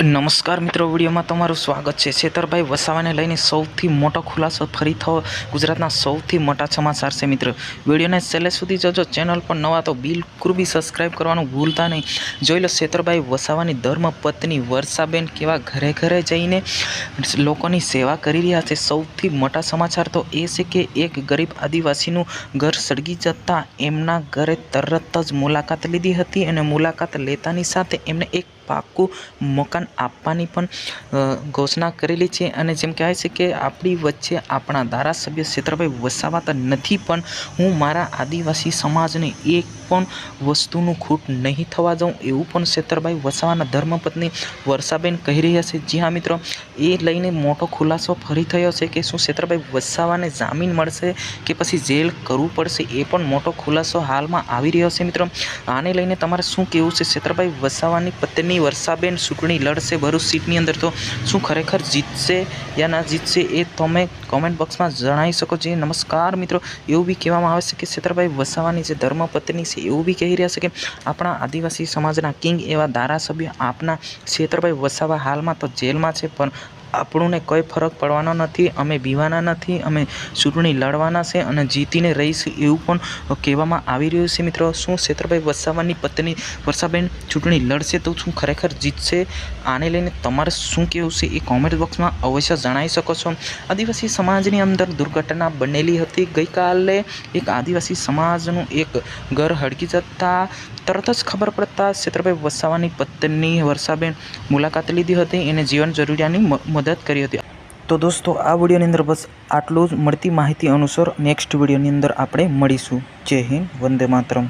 नमस्कार मित्रों, विडियो में तमारुं स्वागत है। छेतरभाई वसावाने लईने सौथी मोटो खुलासो फरी थयो। गुजरातना सौथी मोटा समाचार से मित्र विडियो ने छेल्ले सुधी जोजो। चेनल पर नवा तो बिल्कुल भी सब्सक्राइब करवानुं भूलता नहीं। जोई लो छेतरभाई वसावानी धर्मपत्नी वर्षाबेन केवा घरे घरे जईने लोकोनी सेवा करी रह्या छे। सौथी मोटा समाचार तो ए छे के एक गरीब आदिवासीनुं घर सळगी जता एमना घरे तरत ज मुलाकात लीधी हती अने मुलाकात लेतानी साथे एमने एक पाकू मकान आपवानी पण घोषणा करेली छे। अने जेम कहे छे के आपणी वच्चे आपणा धारासभ्य छेतरभाई वसावा तो नथी, पण हूँ मारा आदिवासी समाजने एक पण वस्तुनुं खूट नहीं थवा दऊं एवुं पण छेतरभाई वसावाना धर्मपत्नी वर्षाबेन कही रह्या छे। जी हाँ मित्रों, ए लईने मोटो खुलासो फरी थयो छे के शुं छेतरभाई वसावाने जामीन मळशे के पछी जेल करवुं पड़शे, ए पण मोटो खुलासो हालमां आवी रह्यो छे। मित्रों, आने लईने तमारे शुं कहेवुं छे? छेतरभाई वसावानी पत्नी वर्षाबेन चूंटणी लड़शे भरूच सीटनी अंदर, तो शुं खरेखर जीतशे या ना जीतशे ए तमे कॉमेंट बॉक्स में जणावी शको छो। नमस्कार मित्रों, एवुं बी कहेवामां आवे छे के छेतरभाई वसावानी जे धर्मपत्नी छे एवुं बी कही रह्या छे के आपणा आदिवासी समाजना किंग एवा धारासभ्य आपना छेतरभाई वसावा हालमां तो जेलमां छे, पण આપણને કોઈ ફરક પડવાનો નથી। અમે બીવાના નથી, અમે ચૂંટણી લડવાના છે અને જીતીને રહીશું એવું પણ કહેવામાં આવી રહ્યું છે। મિત્રો, શું છેતરભાઈ વસાવાની પત્ની વર્ષાબેન ચૂંટણી લડશે તો શું ખરેખર જીતશે? આને લઈને તમારે શું કહેવું છે એ કોમેન્ટ બોક્સમાં અવશ્ય જણાવી શકો છો। આદિવાસી સમાજની અંદર દુર્ઘટના બનેલી હતી। ગઈકાલે એક આદિવાસી સમાજનું એક ઘર હડકી જતા तरत ज खबर पड़ता छेतरभाई वसावानी पत्नी वर्षाबेन मुलाकात लीधी हती, एने जीवन जरूरियानी मदद करी हती। तो दोस्तों, आ विडियोनी अंदर बस आटलुं ज। मळती माहिती अनुसार नेक्स्ट विडियोनी अंदर आपणे मळीशुं। जय हिंद, वंदे मातरम।